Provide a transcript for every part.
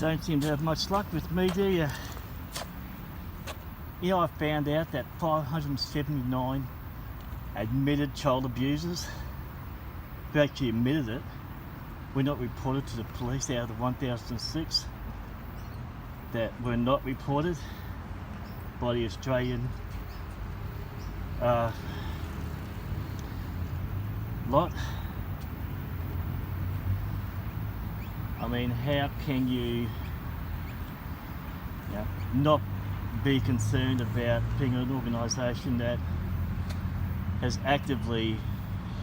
Don't seem to have much luck with me, do you? You know, I found out that 579 admitted child abusers who actually admitted it were not reported to the police out of the 1,006 that were not reported by the Australian lot. I mean, how can you not be concerned about being an organisation that has actively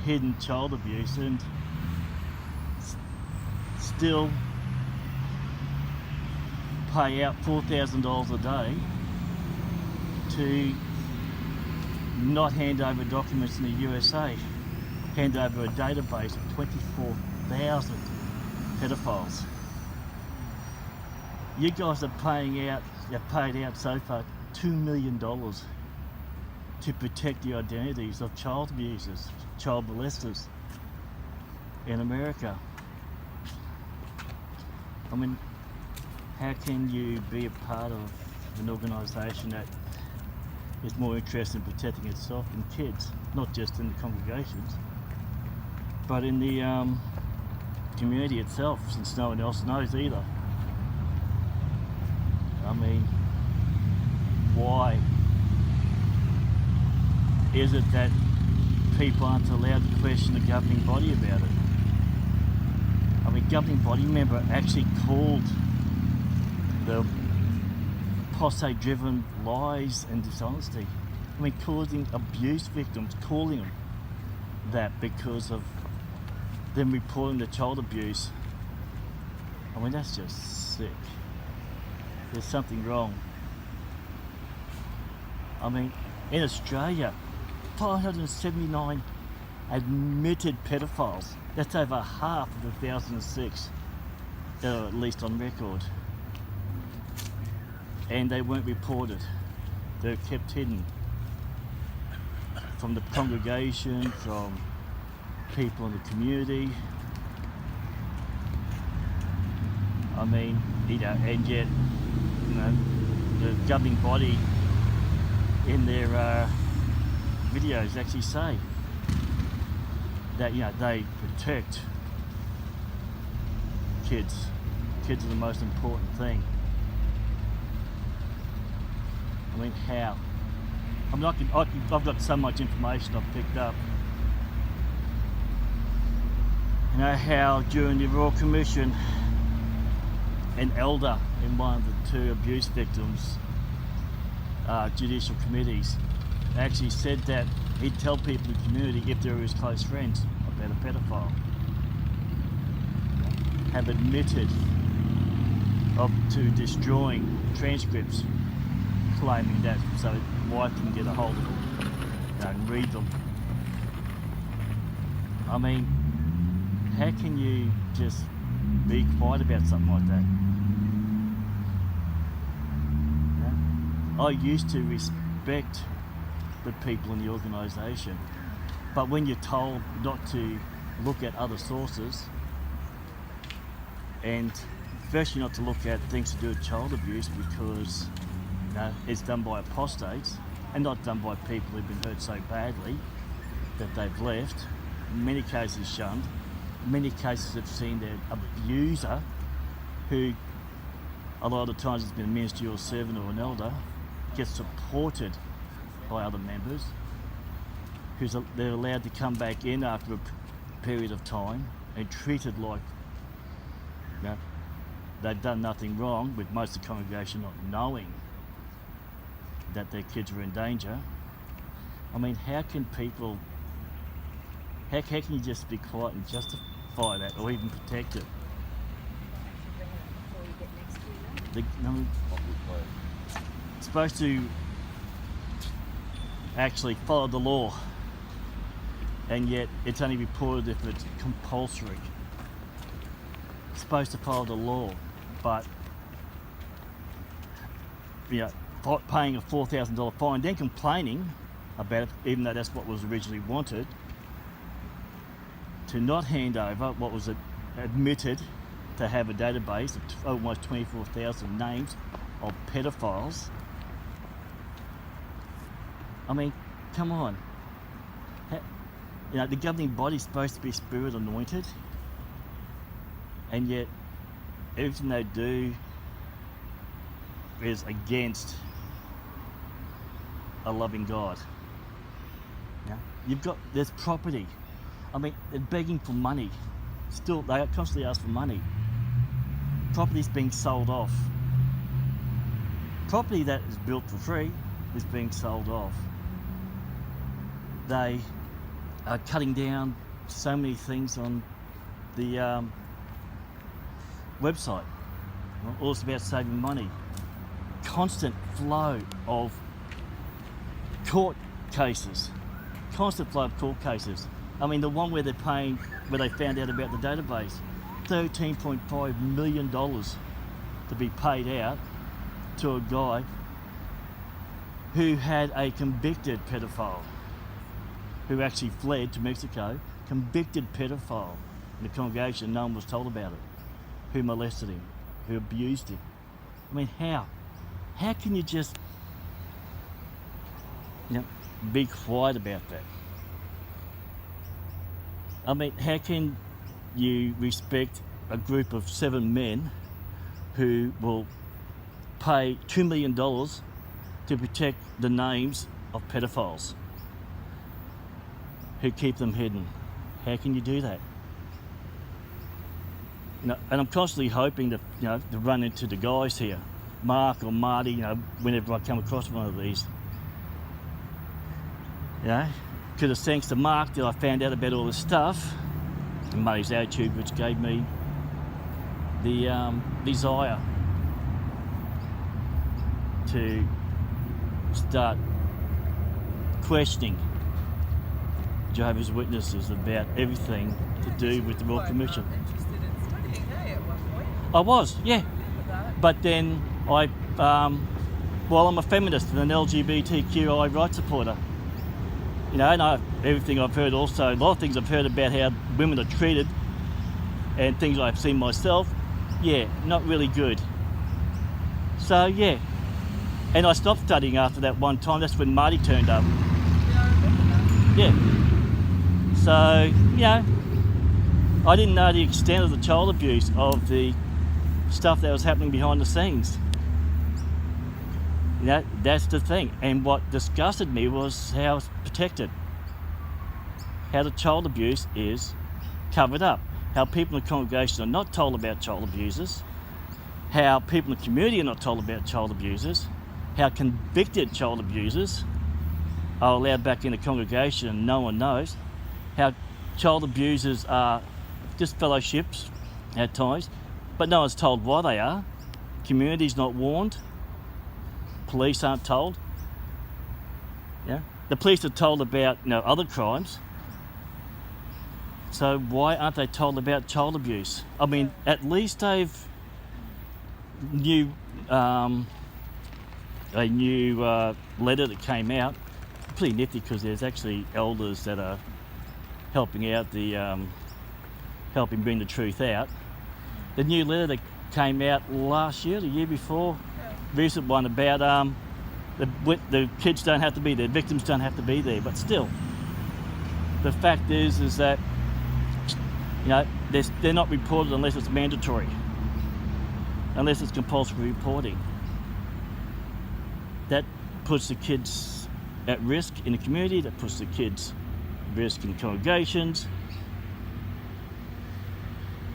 hidden child abuse and still pay out $4,000 a day to not hand over documents in the USA, hand over a database of 24,000 pedophiles. You guys are paid out so far $2 million to protect the identities of child abusers, child molesters in America. I mean, how can you be a part of an organisation that is more interested in protecting itself than kids, not just in the congregations, but in the community itself, since no one else knows either? I mean, why is it that people aren't allowed to question the governing body about it? I mean, governing body member actually called the posse-driven lies and dishonesty. I mean, causing abuse victims, calling them that because of them reporting the child abuse. I mean, that's just sick. There's something wrong. I mean, in Australia, 579 admitted pedophiles. That's over half of the 1,006 that are at least on record. And they weren't reported. They're kept hidden from the congregation, from people in the community. I mean, and yet, the governing body in their videos actually say that they protect kids. Kids are the most important thing. I mean, how? I've got so much information I've picked up. You know how during the Royal Commission, an elder in one of the two abuse victims' judicial committees actually said that he'd tell people in the community if they were his close friends about a pedophile. Have admitted to destroying transcripts, claiming that so his wife can get a hold of them and read them. I mean, how can you just be quiet about something like that? I used to respect the people in the organisation, but when you're told not to look at other sources, and especially not to look at things to do with child abuse because it's done by apostates and not done by people who've been hurt so badly that they've left, in many cases shunned, many cases have seen their abuser, who a lot of the times has been a ministerial servant or an elder, gets supported by other members, they're allowed to come back in after a period of time and treated like they've done nothing wrong, with most of the congregation not knowing that their kids are in danger. I mean, how can you just be quiet and justify that or even protect it? It's supposed to actually follow the law, and yet it's only reported if it's compulsory. It's supposed to follow the law, but paying a $4,000 fine, then complaining about it, even though that's what was originally wanted, to not hand over what was admitted to have a database of almost 24,000 names of pedophiles. I mean, come on. The governing body's supposed to be spirit anointed, and yet everything they do is against a loving God. There's property. I mean, they're begging for money. Still, they constantly ask for money. Property's being sold off. Property that is built for free is being sold off. They are cutting down so many things on the website. All it's about saving money. Constant flow of court cases. Constant flow of court cases. I mean, the one where they found out about the database, $13.5 million to be paid out to a guy who had a convicted pedophile, who actually fled to Mexico, convicted pedophile in the congregation. No one was told about it, who molested him, who abused him. I mean, how? How can you just be quiet about that? I mean, how can you respect a group of 7 men who will pay $2 million to protect the names of pedophiles, who keep them hidden? How can you do that? And I'm constantly hoping to run into the guys here, Mark or Marty, whenever I come across one of these. Because it's thanks to Mark that I found out about all this stuff, and Marty's attitude, which gave me the desire to start questioning Jehovah's Witnesses about everything to do with the Royal Commission. Interested in studying, hey, at one point. I was, yeah. But then I'm a feminist and an LGBTQI rights supporter. And everything I've heard also, a lot of things I've heard about how women are treated and things I've seen myself, not really good. So, and I stopped studying after that one time. That's when Marty turned up. Yeah, I remember that. So, I didn't know the extent of the child abuse, of the stuff that was happening behind the scenes. That's the thing. And what disgusted me was how it's protected. How the child abuse is covered up. How people in the congregation are not told about child abusers. How people in the community are not told about child abusers. How convicted child abusers are allowed back in the congregation and no one knows. How child abusers are just fellowships at times, but no one's told why they are. Community's not warned. Police aren't told. The police are told about other crimes. So why aren't they told about child abuse? I mean, at least they've a new letter that came out. Pretty nifty, because there's actually elders that are helping out helping bring the truth out. The new letter that came out last year, the year before, recent one about the kids don't have to be there, victims don't have to be there, but still, the fact is that they're not reported unless it's mandatory, unless it's compulsory reporting. That puts the kids at risk in the community, that puts the kids at risk in congregations.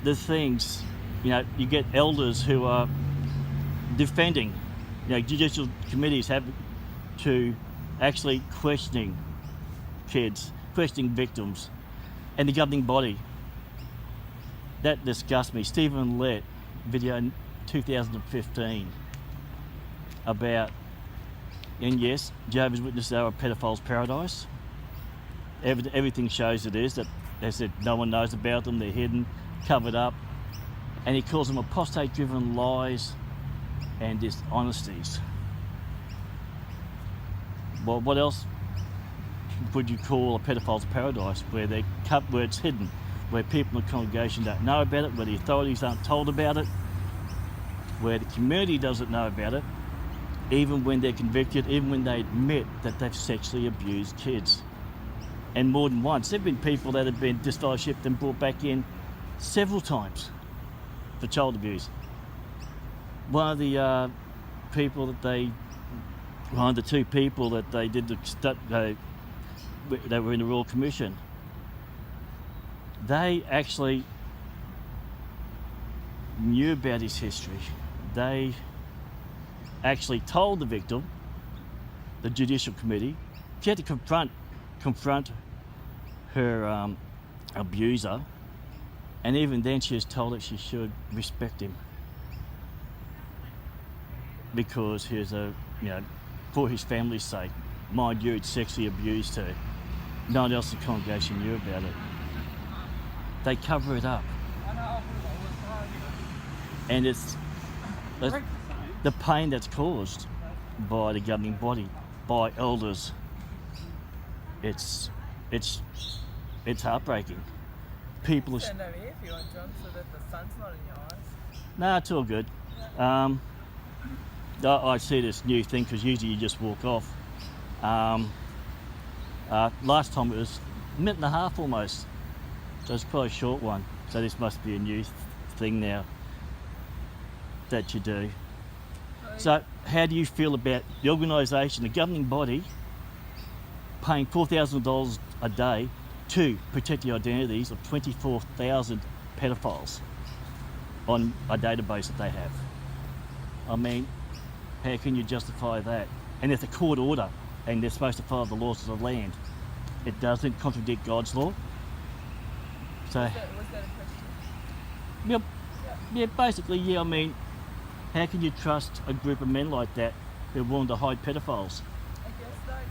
The things, you get elders who are defending, judicial committees have to actually questioning kids, questioning victims, and the governing body. That disgusts me. Stephen Lett, video in 2015, about, and yes, Jehovah's Witnesses are a pedophile's paradise. Everything shows it is, that they said no one knows about them, they're hidden, covered up, and he calls them apostate-driven lies and dishonesties. Well, what else would you call a pedophile's paradise, where it's hidden, where people in the congregation don't know about it, where the authorities aren't told about it, where the community doesn't know about it, even when they're convicted, even when they admit that they've sexually abused kids. And more than once. There have been people that have been disfellowshipped and brought back in several times for child abuse. One of the two people that they did they were in the Royal Commission, they actually knew about his history. They actually told the victim, the Judicial Committee, she had to confront her abuser, and even then she was told that she should respect him because he was for his family's sake. Mind you, he'd sexually abused her. No one else in the congregation knew about it. They cover it up. And it's the pain that's caused by the governing body, by elders. It's heartbreaking. People Stand over here if you want, John, so that the sun's not in your eyes. No, it's all good. I see this new thing because usually you just walk off. Last time it was a minute and a half almost, so it's quite a short one. So this must be a new thing now that you do. So how do you feel about the organisation, the governing body, paying $4,000 a day to protect the identities of 24,000 pedophiles on a database that they have? I mean, how can you justify that? And it's a court order, and they're supposed to follow the laws of the land. It doesn't contradict God's law. So, Was that a question? yep, yeah, basically, yeah. I mean, how can you trust a group of men like that who are willing to hide pedophiles? I guess, like,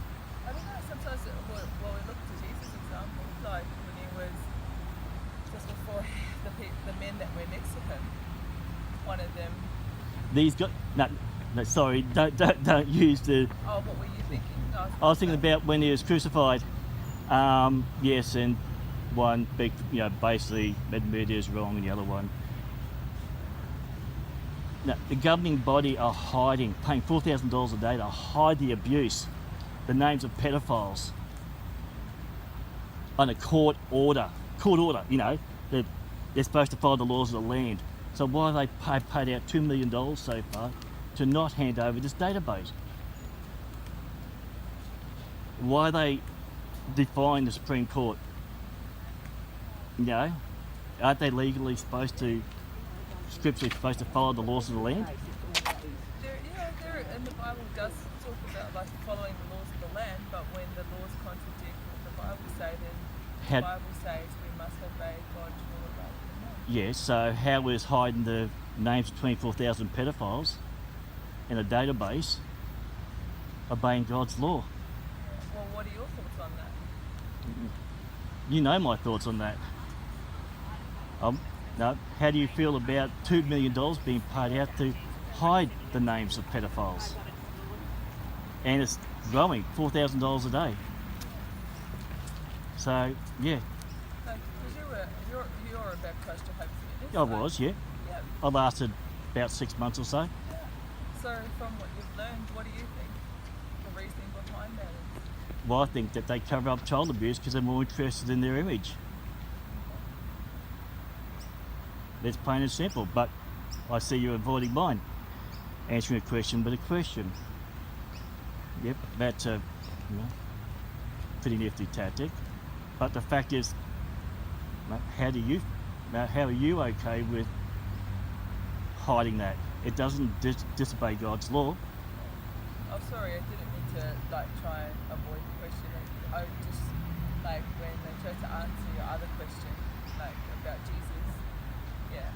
I don't know, sometimes we look to Jesus' example, like when he was just before the men that were next to him, one of them. These guys, no, sorry, don't use the. Oh, what were you thinking? I was thinking about when he was crucified. Yes, and one big, basically admitted he was wrong, and the other one. Now, the governing body are hiding, paying $4,000 a day to hide the abuse, the names of pedophiles, on a court order. They're supposed to follow the laws of the land. So why have they paid out $2 million so far to not hand over this database? Why are they defying the Supreme Court? Aren't they legally scripturally supposed to follow the laws of the land? There in the Bible does talk about like following the laws of the land, but when the laws contradict what the Bible says, then the Bible says we must obey God's law rather than man. Yes, so how is hiding the names of 24,000 pedophiles in a database obeying God's law? Well, what are your thoughts on that? You know my thoughts on that. No, how do you feel about $2 million being paid out to hide the names of pedophiles? And it's growing, $4,000 a day. So, yeah. No, because you're a baptized Jehovah's Witness. I was, yeah. Yeah. I lasted about 6 months or so. Yeah. So, from what you've learned, what do you think the reasoning behind that is? Well, I think that they cover up child abuse because they're more interested in their image. It's plain and simple, but I see you avoiding mine. Answering a question with a question. Yep, that's a pretty nifty tactic. But the fact is, how are you okay with hiding that? It doesn't disobey God's law. Oh, sorry, I didn't mean to try and avoid the question. I just when they tried to answer your other question, about Jesus. Yeah.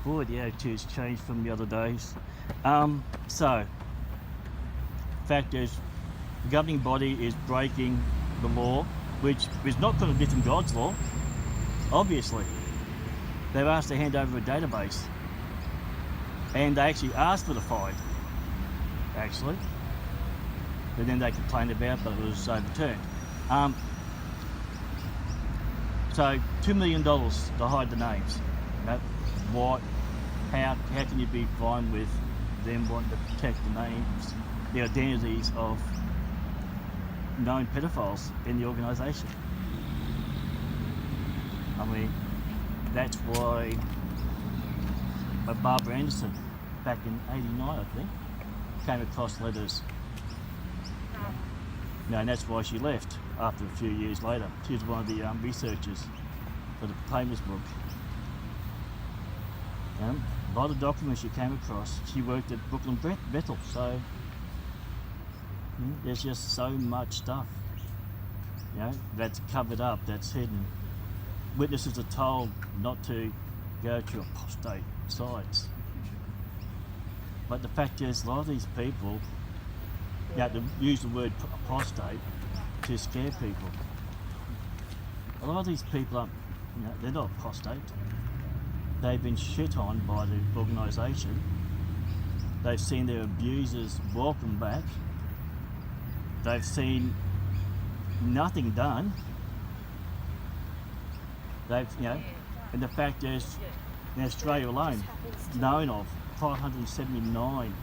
Boy, the attitude's changed from the other days. So, fact is, the governing body is breaking the law, which is not contradicting God's law, obviously. They've asked to hand over a database. And they actually asked for the fine, actually. But then they complained about it, but it was overturned. So $2 million to hide the names. You know, what? How can you be fine with them wanting to protect the names, the identities of known pedophiles in the organisation? I mean, that's why Barbara Anderson, back in '89, I think, came across letters. No, and that's why she left after a few years later. She was one of the researchers for the famous book. A lot of documents she came across. She worked at Brooklyn Bethel, so there's just so much stuff, you know, that's covered up, that's hidden. Witnesses are told not to go to apostate sites. But the fact is, a lot of these people, you know, to use the word apostate to scare people. A lot of these people are, you know, they're not apostate. They've been shit on by the organisation. They've seen their abusers welcome back. They've seen nothing done. They've, you know, and the fact is, in Australia alone, known of 579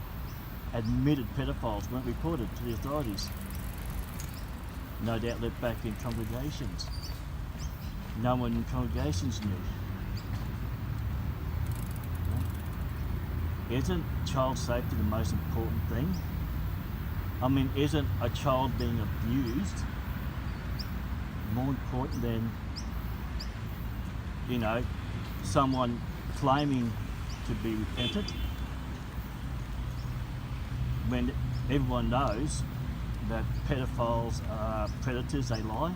admitted pedophiles weren't reported to the authorities. No doubt let back in congregations. No one in congregations knew. Isn't child safety the most important thing? I mean, isn't a child being abused more important than, you know, someone claiming to be repentant? When everyone knows that pedophiles are predators, they lie.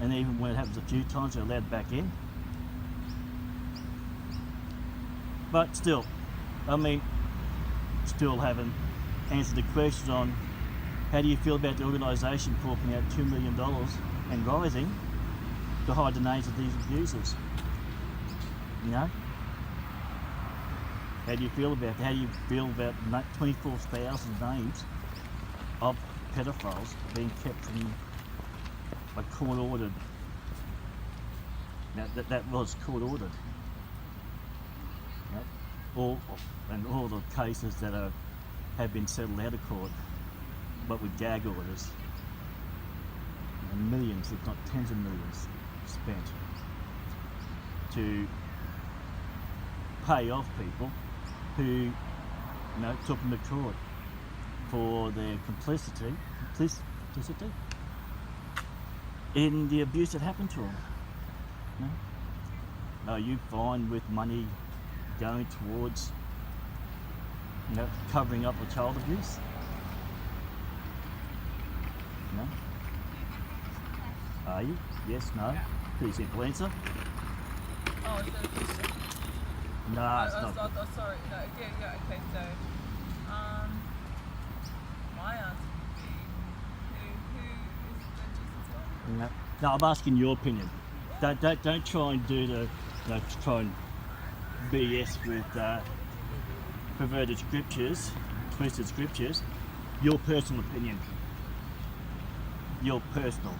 And even when it happens a few times, they're allowed back in. But still, I mean, still haven't answered the question on how do you feel about the organisation forking out $2 million and rising to hide the names of these abusers? You know? How do you feel about that? How do you feel about 24,000 names of pedophiles being kept from a court-ordered? Now, that was court-ordered. And all the cases that have been settled out of court, but with gag orders, and millions, if not tens of millions, spent to pay off people who, you know, took them to court for their complicity in the abuse that happened to them. You know? Are you fine with money going towards, you know, covering up the child abuse? No? Are you? Yes, no? Pretty simple answer. Oh, is that a question? No, it's not. Oh, sorry. No, yeah, okay, so, my answer would be, who is the Jesus one? No, I'm asking your opinion. Don't try and do the, you know, try and BS with perverted scriptures, twisted scriptures. Your personal opinion. Your personal,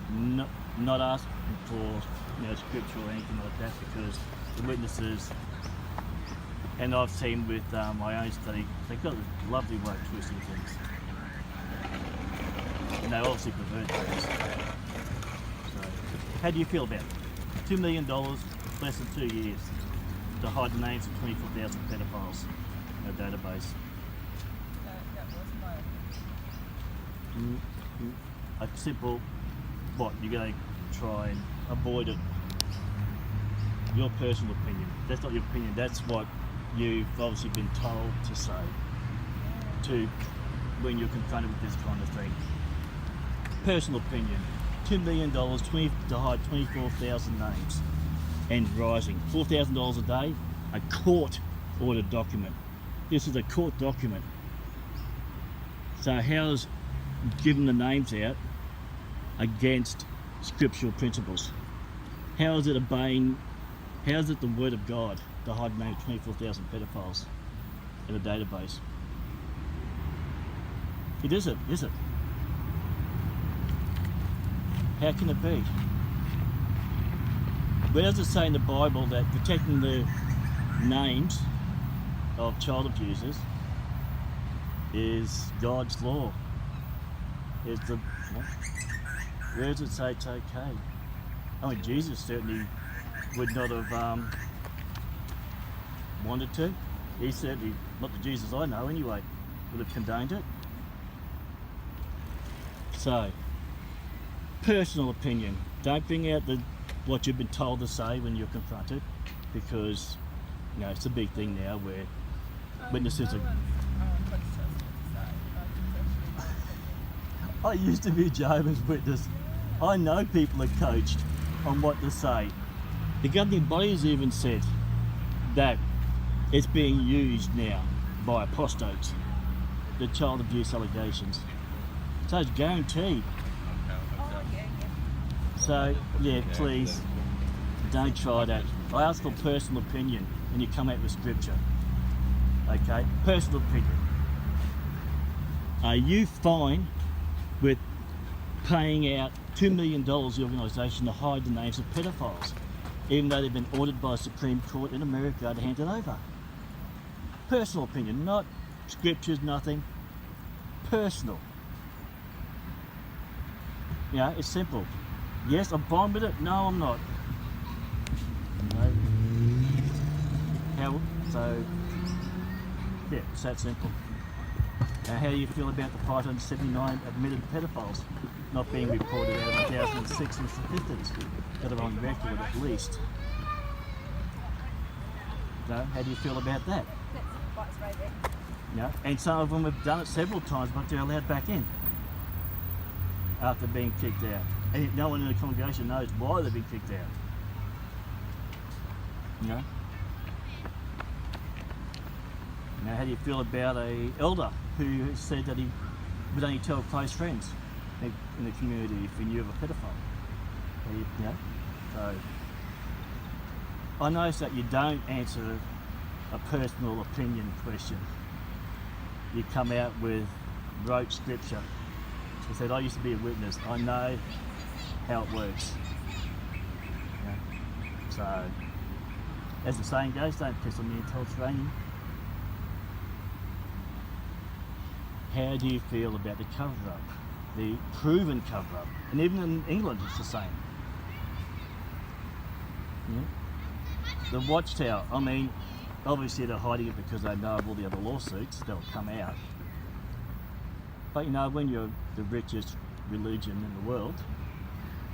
not asking for, you know, scripture or anything like that, because the witnesses, and I've seen with my own study, they've got a lovely way of twisting things. And they obviously pervert things. So, how do you feel about it? $2 million, less than 2 years, to hide the names of 24,000 pedophiles in a database. That was my opinion. A simple, what, you're going to try and avoid it. Your personal opinion. That's not your opinion, that's what you've obviously been told to say to when you're confronted with this kind of thing. Personal opinion. $2 million to hide 24,000 names and rising. $4,000 a day, a court-ordered document. This is a court document. So how's giving the names out against scriptural principles? How is it obeying, how is it the word of God to hide the name of 24,000 pedophiles in a database? It isn't, is it? How can it be? Where does it say in the Bible that protecting the names of child abusers is God's law? Is the what? Where does it say it's okay? I mean, Jesus certainly would not have wanted to. He certainly, not the Jesus I know anyway, would have condoned it. So, personal opinion. Don't bring out what you've been told to say when you're confronted, because it's a big thing now where witnesses are. I used to be a Jehovah's Witness. I know people are coached on what to say. The governing bodies even said that it's being used now by apostates, the child abuse allegations. So it's guaranteed. So, yeah, please, don't try that. I ask for personal opinion when you come out with scripture. Okay? Personal opinion. Are you fine with paying out $2 million to the organisation to hide the names of pedophiles, even though they've been ordered by the Supreme Court in America to hand it over? Personal opinion, not scriptures, nothing. Personal. It's simple. Yes, I'm fine with it. No, I'm not. It's that simple. Now, how do you feel about the 579 admitted pedophiles not being reported out of 1,006 in statistics that are on record at least? So, how do you feel about that? And some of them have done it several times, but they're allowed back in after being kicked out. And no one in the congregation knows why they've been kicked out. Now, how do you feel about a elder who said that he would only tell close friends in the community if he knew of a pedophile? So I notice that you don't answer a personal opinion question. You come out with rote scripture. I said, I used to be a witness. I know how it works. So, as the saying goes, don't piss on me until it's raining. How do you feel about the cover-up, the proven cover-up? And even in England, it's the same. The Watchtower, I mean, obviously they're hiding it because they know of all the other lawsuits that'll come out. But when you're the richest religion in the world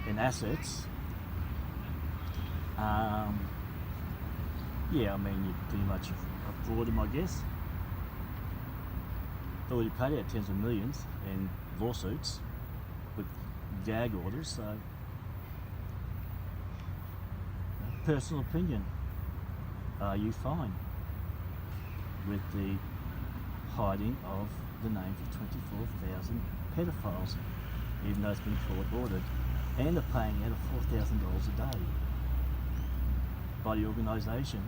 in assets, you pretty much afford them, I guess. Already paid out tens of millions in lawsuits with gag orders, so personal opinion. Are you fine with the hiding of the names of 24,000 pedophiles, even though it's been court ordered, and the paying out of $4,000 a day by the organisation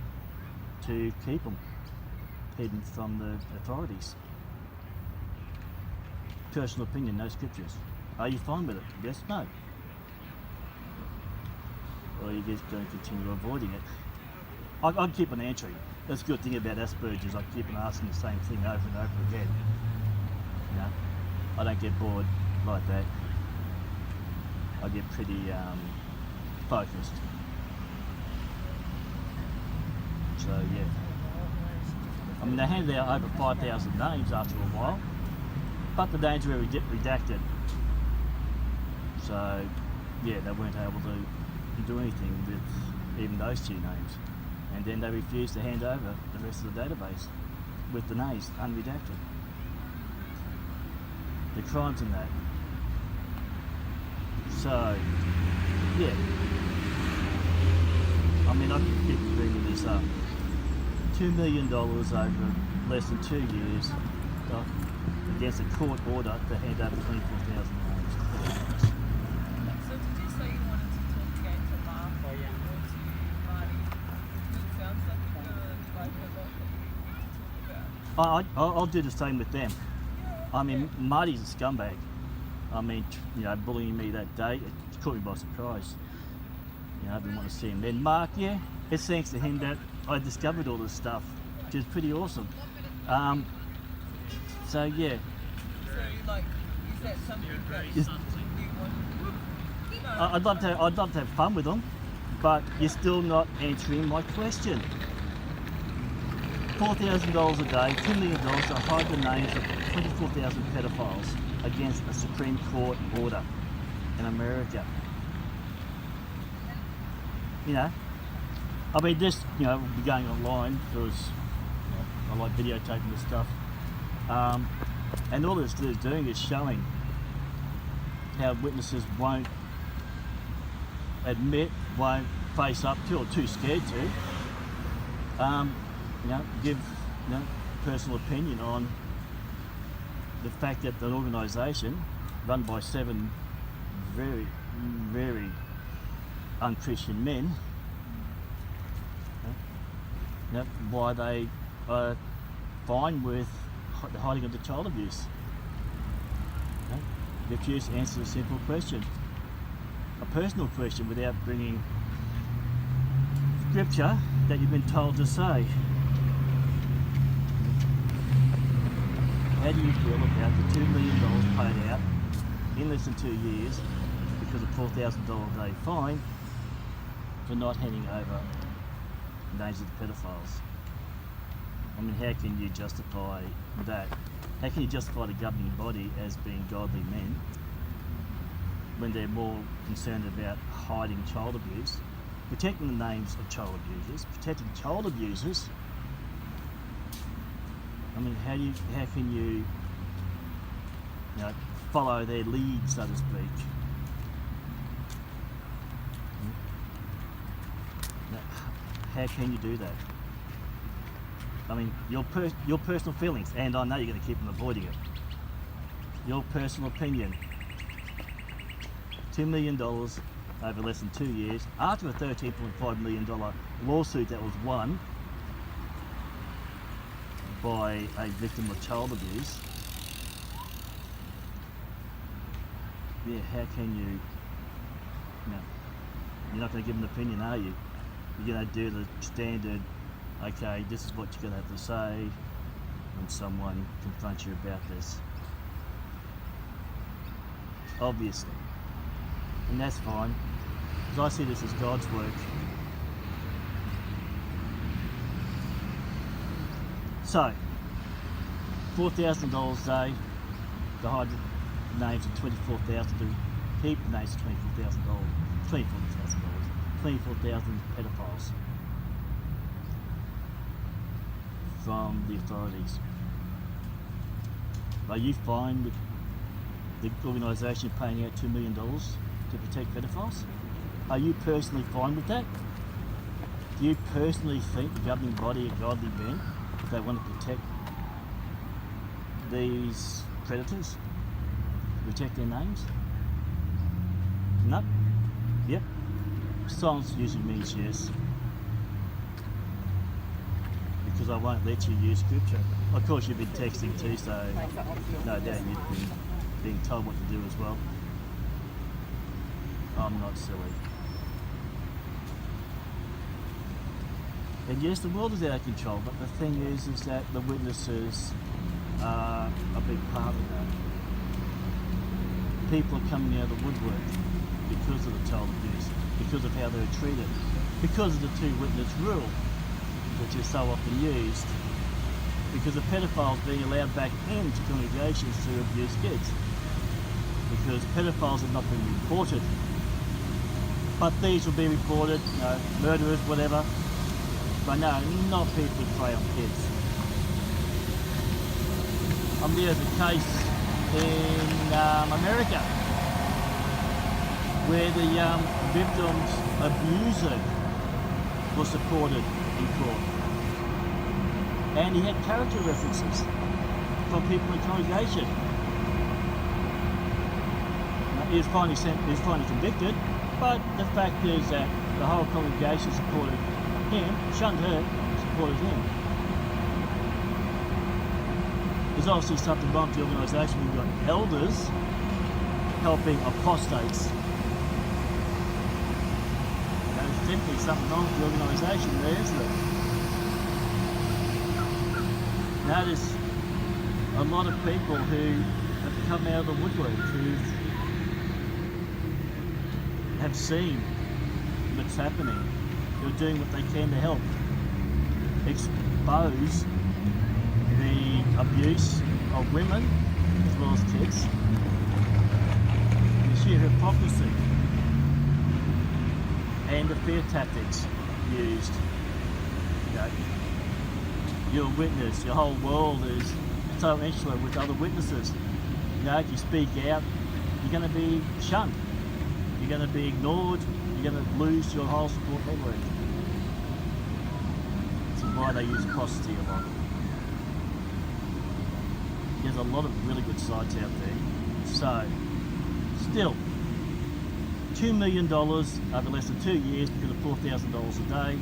to keep them hidden from the authorities? Personal opinion, no scriptures. Are you fine with it? Yes, no. Or are you just going to continue avoiding it? I'd keep on answering. That's a good thing about Asperger's. I keep on asking the same thing over and over again. I don't get bored like that. I get pretty focused. So yeah. They handed out over 5,000 names after a while, but the names were redacted. So yeah, they weren't able to do anything with even those two names. And then they refused to hand over the rest of the database with the names unredacted. The crimes in that. So, yeah. I could keep bringing this up. $2 million over less than 2 years against a court order to hand over 24,000 names. So did you say you wanted to talk again to Mark or to Marty? It sounds like a lot that you need to talk about. I'll do the same with them. Marty's a scumbag. Bullying me that day, it caught me by surprise. You know, I've been wanting to see him. Then Mark, yeah, it's thanks to him that I discovered all this stuff, which is pretty awesome. So yeah. So like, is that something that you Is- want? I'd love to have fun with them, but you're still not answering my question. $4,000 a day, $2 million to hide the names of 24,000 pedophiles against a Supreme Court order in America. You know, I mean, this, you know, will be going online because I like videotaping this stuff. And all this is doing is showing how witnesses won't admit, won't face up to, or too scared to, you know, give, you know, personal opinion on the fact that an organisation run by 7 very, very unchristian men, you know, why they are fine with the hiding of the child abuse. You know, the accused answers a simple question, a personal question, without bringing scripture that you've been told to say. How do you feel about the $2 million paid out in less than 2 years because of $4,000 a day fine for not handing over names of the pedophiles? I mean, how can you justify that? How can you justify the governing body as being godly men when they're more concerned about hiding child abuse, protecting the names of child abusers, protecting child abusers? I mean, how can you know, follow their lead, so to speak? How can you do that? I mean, your personal feelings, and I know you're going to keep on avoiding it. Your personal opinion. $2 million over less than 2 years after a $13.5 million lawsuit that was won by a victim of child abuse. Yeah, how can you? No, you're not going to give an opinion, are you? You're going to do the standard. Okay, this is what you're going to have to say when someone confronts you about this. Obviously. And that's fine, because I see this as God's work. So, $4,000 a day to hide the names of 24,000, to keep the names of 24,000 pedophiles from the authorities. Are you fine with the organisation paying out $2 million to protect pedophiles? Are you personally fine with that? Do you personally think the governing body are godly men if they want to protect these predators? Protect their names? No? Yep. Silence usually means yes. Because I won't let you use scripture. Of course you've been texting too, so no doubt you've been being told what to do as well. I'm not silly. And yes, the world is out of control, but the thing is that the witnesses are a big part of that. People are coming out of the woodwork because of the child abuse, because of how they're treated, because of the 2-witness rule, which is so often used, because of pedophiles being allowed back into congregations to abuse kids, because pedophiles have not been reported. But these will be reported, you know, murderers, whatever. But no, not people who prey on kids. There's a case in America where the victim's abuser was supported in court. And he had character references from people in the congregation. He was finally convicted, but the fact is that the whole congregation supported him, shunned her, supported him. There's obviously something wrong with the organisation. We've got elders helping apostates. definitely something wrong with the organisation there, isn't it? Now there's a lot of people who have come out of the woodwork who have seen what's happening. They're doing what they can to help expose the abuse of women as well as kids, the sheer hypocrisy and the fear tactics used. You know, you're a witness, your whole world is so insular with other witnesses. You know, if you speak out, you're going to be shunned, you're going to be ignored, you're going to lose your whole support network. This is why they use apostasy a lot. There's a lot of really good sites out there. So, still, $2 million over less than 2 years because of $4,000 a day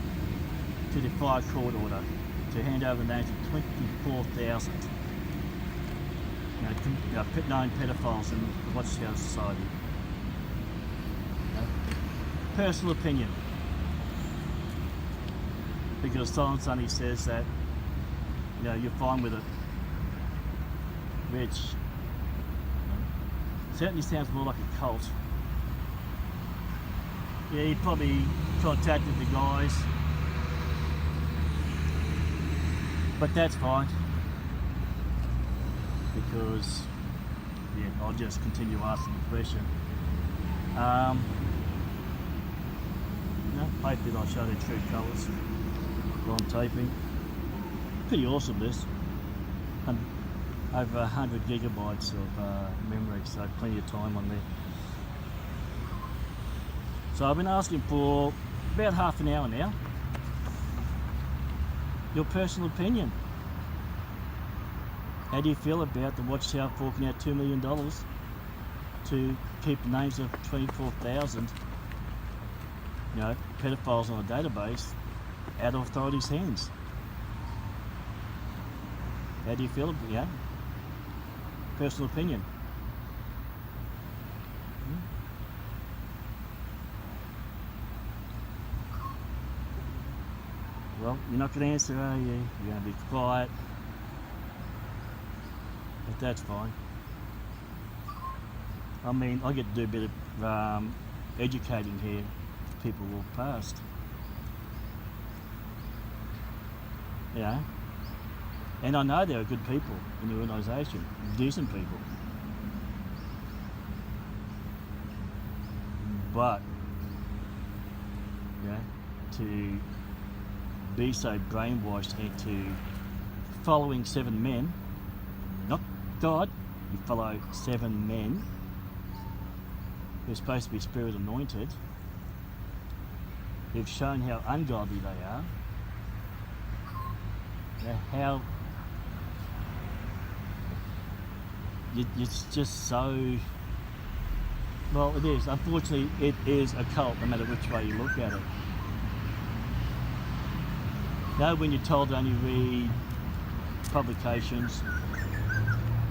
to defy a court order to hand over the names of 24,000 known pedophiles in the Watchtower Society. Personal opinion, because Silent Sunny says that you're fine with it, which certainly sounds more like a cult. Yeah, he probably contacted the guys, but that's fine, because I'll just continue asking the question. Hopefully I'll show their true colours while I'm taping. Pretty awesome this. Over 100 gigabytes of memory, so plenty of time on there. So I've been asking for about half an hour now. Your personal opinion. How do you feel about the Watchtower forking out $2 million to keep the names of 24,000 pedophiles on a database out of authorities' hands? How do you feel about it? Personal opinion. Well, you're not going to answer, are you? You're going to be quiet. But that's fine. I mean, I get to do a bit of educating here as people walk past. And I know there are good people in the organisation, decent people. But, to be so brainwashed into following 7 men, not God, you follow 7 men who're supposed to be spirit anointed, who've shown how ungodly they are, how it's just so, well, it is. Unfortunately, it is a cult, no matter which way you look at it. When you're told to only read publications,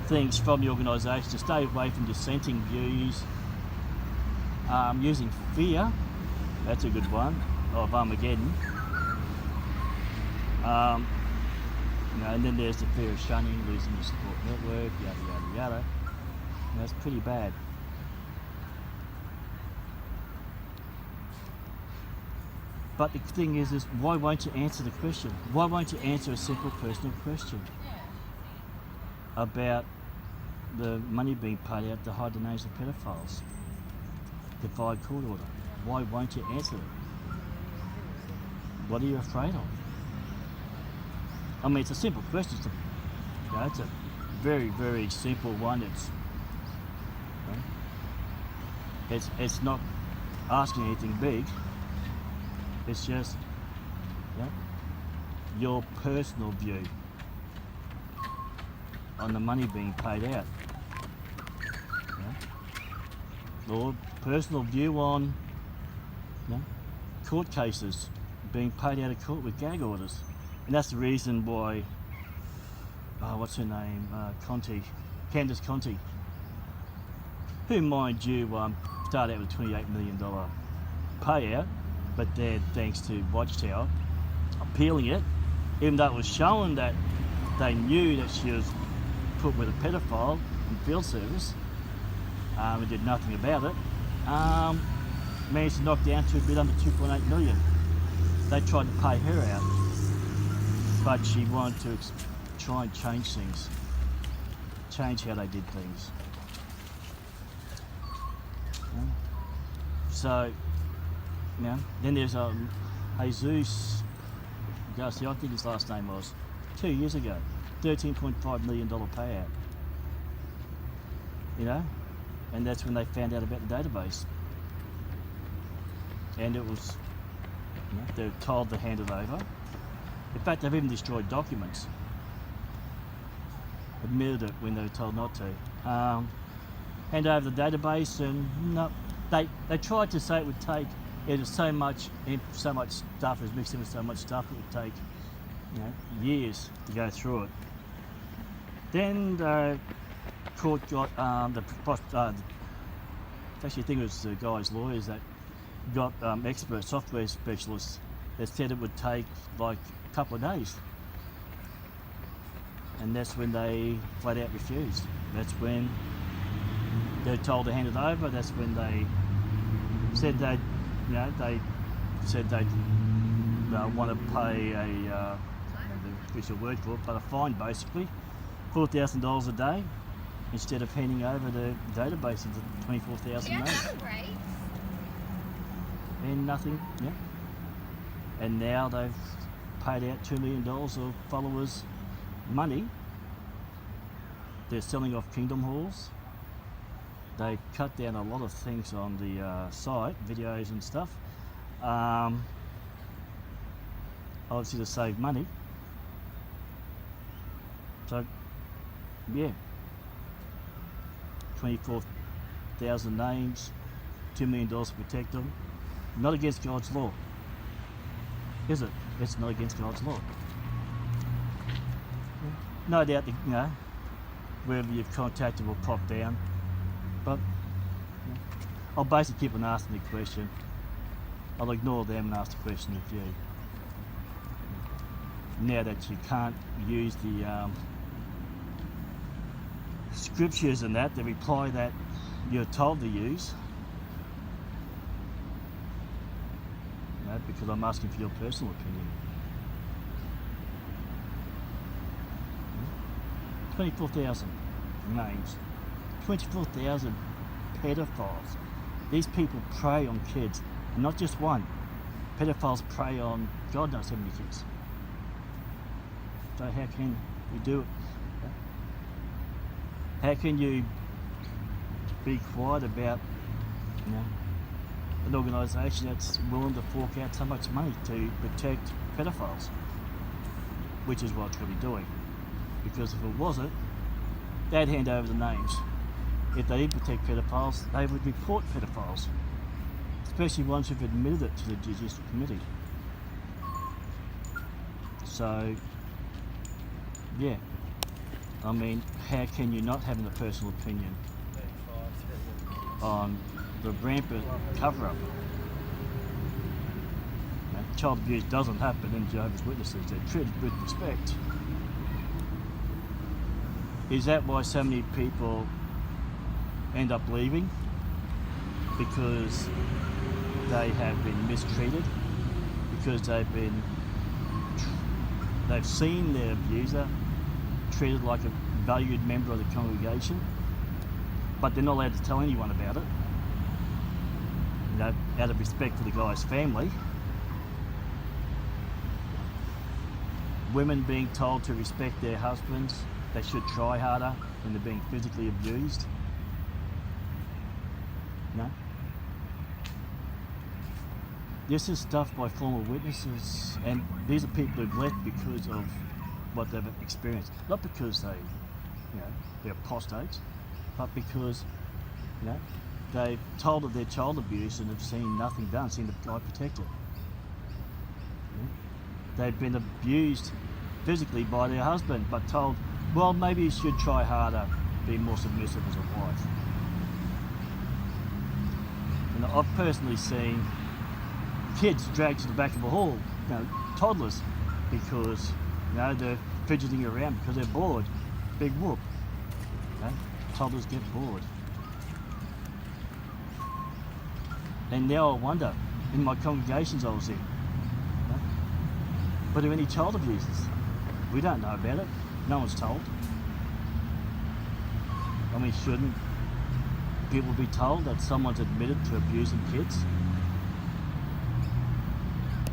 things from the organisation, to stay away from dissenting views, using fear, that's a good one, of Armageddon. And then there's the fear of shunning, losing your support network, yada yada yada. That's pretty bad. But the thing is why won't you answer the question? Why won't you answer a simple personal question about the money being paid out to hide the names of pedophiles? Defied court order. Why won't you answer it? What are you afraid of? I mean, it's a simple question. It's a very, very simple one. It's not asking anything big. It's just your personal view on the money being paid out, or personal view on court cases being paid out of court with gag orders. And that's the reason why, what's her name, Candace Conti, who, mind you, started out with a $28 million payout, but then thanks to Watchtower appealing it, even though it was shown that they knew that she was put with a pedophile in field service, and did nothing about it, managed to knock down to a bit under 2.8 million. They tried to pay her out, but she wanted to try and change things, change how they did things. So, then there's Jesus Garcia, I think his last name was, 2 years ago, $13.5 million payout. And that's when they found out about the database. And it was, they were told to hand it over. In fact, they've even destroyed documents. Admitted it when they were told not to. Hand over the database, and no, they tried to say it would take, it was so much stuff, it was mixed in with so much stuff, it would take years to go through it. Then the court got actually I think it was the guy's lawyers that got expert software specialists that said it would take like a couple of days. And that's when they flat out refused. That's when they're told to hand it over. That's when they said they want to pay the official word for it, but a fine basically, $4,000 a day, instead of handing over the database of the 24,000 names. Right. And nothing, And now they've paid out $2 million of followers' money. They're selling off Kingdom Halls. They cut down a lot of things on the site, videos and stuff. Obviously to save money. So, 24,000 names, $2 million to protect them. Not against God's law, is it? It's not against God's law. No doubt, wherever you've contacted will pop down. But I'll basically keep on asking the question. I'll ignore them and ask the question of you. Now that you can't use the scriptures and that, the reply that you're told to use, because I'm asking for your personal opinion. 24,000 names, 24,000 pedophiles. These people prey on kids, not just one. Pedophiles prey on God knows how many kids. So how can we do it? How can you be quiet about an organisation that's willing to fork out so much money to protect pedophiles? Which is what it's really doing. Because if it wasn't, they'd hand over the names. If they did protect pedophiles, they would report pedophiles, especially ones who've admitted it to the Judicial Committee. So, I mean, how can you not have a personal opinion on the rampant cover-up? Child abuse doesn't happen in Jehovah's Witnesses. They're treated with respect. Is that why so many people end up leaving? Because they have been mistreated, because they've seen their abuser treated like a valued member of the congregation, but they're not allowed to tell anyone about it, out of respect for the guy's family. Women being told to respect their husbands, they should try harder when they're being physically abused. This is stuff by former witnesses, and these are people who've left because of what they've experienced. Not because they're apostates, but because, they've told of their child abuse and have seen nothing done, seen the guy protected. They've been abused physically by their husband, but told, well, maybe you should try harder, be more submissive as a wife. I've personally seen kids dragged to the back of a hall, toddlers, because they're fidgeting around because they're bored. Big whoop. Toddlers get bored. And now I wonder, in my congregations I was in, were there any child abusers? We don't know about it. No one's told. I mean, shouldn't people be told that someone's admitted to abusing kids?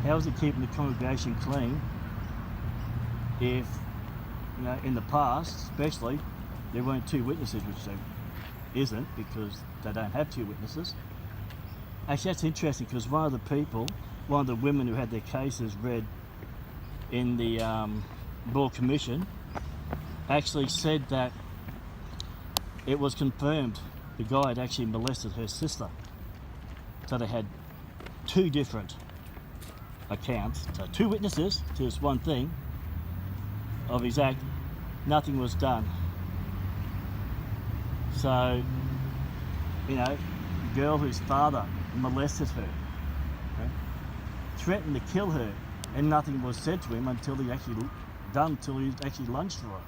How is it keeping the congregation clean if, in the past, especially, there weren't two witnesses, which there isn't because they don't have two witnesses? Actually, that's interesting because one of the women who had their cases read in the Royal Commission actually said that it was confirmed the guy had actually molested her sister. So they had two different accounts, so two witnesses to this one thing of his act. Nothing was done. So, girl whose father molested her, threatened to kill her, and nothing was said to him until he actually lunged for her.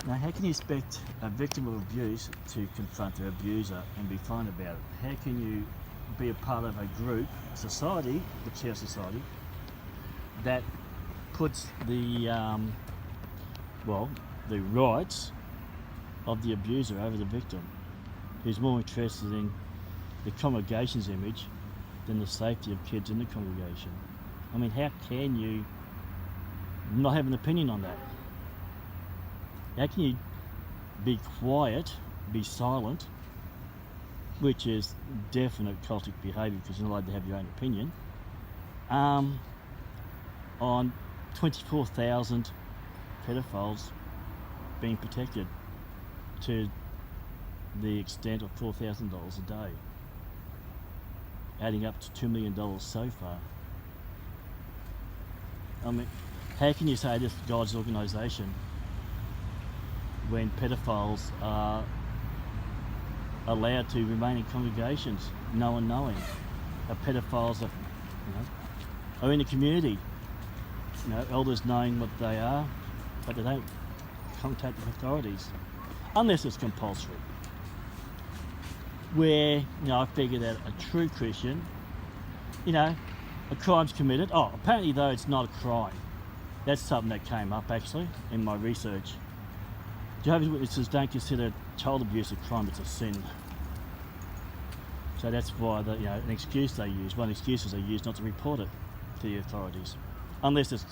Now, how can you expect a victim of abuse to confront her abuser and be fine about it? How can you be a part of a group, society, the chair society, that puts the rights of the abuser over the victim, who's more interested in the congregation's image than the safety of kids in the congregation? I mean, how can you not have an opinion on that? How can you be quiet, be silent, which is definite cultic behaviour because you're not allowed to have your own opinion, on 24,000 pedophiles being protected to the extent of $4,000 a day, adding up to $2 million so far? I mean, how can you say this is God's organisation when pedophiles are allowed to remain in congregations, no one knowing? Pedophiles are in the community, elders knowing what they are, but they don't contact the authorities unless it's compulsory. Where I figure that a true Christian, a crime's committed. Oh, apparently though it's not a crime. That's something that came up actually in my research. Jehovah's Witnesses don't consider child abuse a crime, it's a sin. So that's why an excuse they use, one excuse is they use not to report it to the authorities, unless it's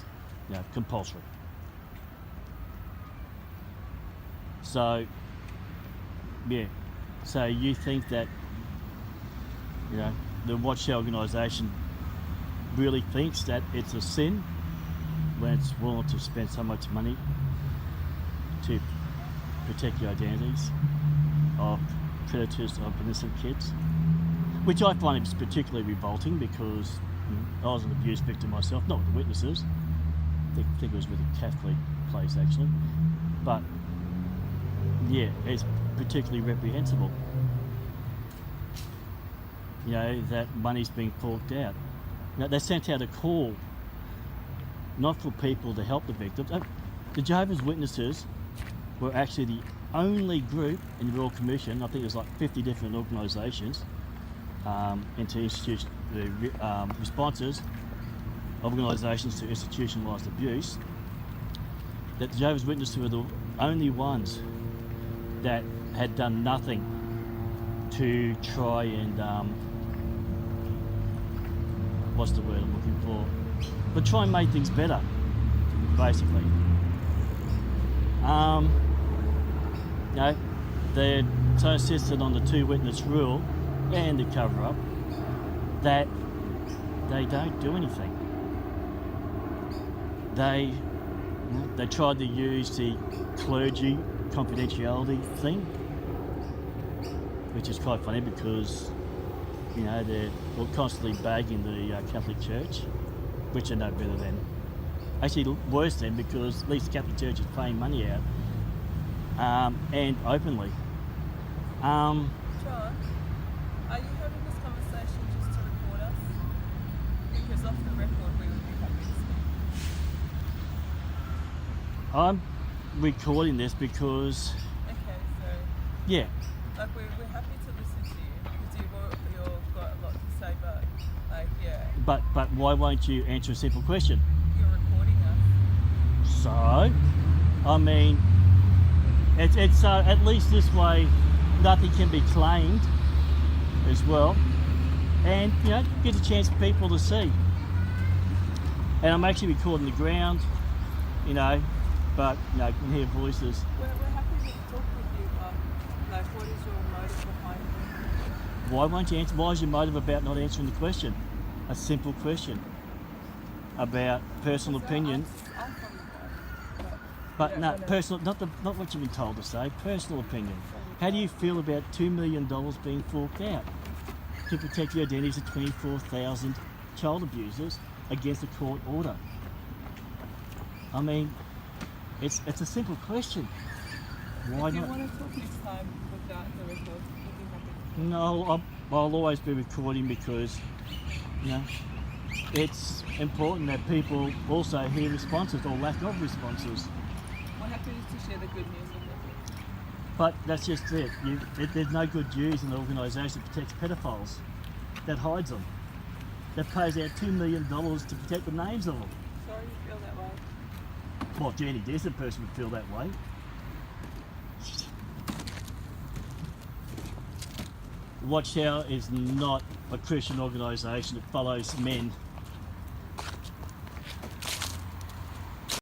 compulsory. So so you think that the Watchtower organisation really thinks that it's a sin when it's willing to spend so much money to protect the identities of predators of innocent kids, which I find is particularly revolting because I was an abuse victim myself, not with the witnesses. I think it was with a Catholic place actually, but it's particularly reprehensible. That money's being forked out. They sent out a call, not for people to help the victims. The Jehovah's Witnesses were actually the only group in the Royal Commission, I think there's like 50 different organisations, into the responses of organisations to institutionalised abuse, that the Jehovah's Witnesses were the only ones that had done nothing to try and, what's the word I'm looking for? But try and make things better, basically. They're so insistent on the two-witness rule and the cover-up that they don't do anything. They tried to use the clergy confidentiality thing, which is quite funny because they're constantly bagging the Catholic Church, which are no better than, actually worse than, because at least the Catholic Church is paying money out and openly. John, are you I'm recording this because, Okay, so yeah, like we're happy to listen to you because you've got a lot to say, but like yeah, but why won't you answer a simple question? you're recording us. So, I mean, it's at least this way, nothing can be claimed as well, and you know, gives a chance for people to see. And I'm actually recording the ground, you know, but you know, I can hear voices. We're happy to talk with you, but like, what is your motive behind it? Why won't you answer? Why is your motive about not answering the question? A simple question about personal opinion. I'm from the Bible, But don't no, wanna- personal, not what you've been told to say. Personal opinion. How do you feel about $2 million being forked out to protect the identities of 24,000 child abusers against a court order? I mean, it's a simple question. Why If you not? want to talk next time without the record, we'll be happy. No, I'll always be recording because, you know, it's important that people also hear responses or lack of responses. We're happy to share the good news with you. But that's just it. There's no good news in an organisation that protects pedophiles, that hides them, that pays out $2 million to protect the names of them. Sorry you feel that way. Well, if any decent person would feel that way. Watchtower is not a Christian organisation that follows men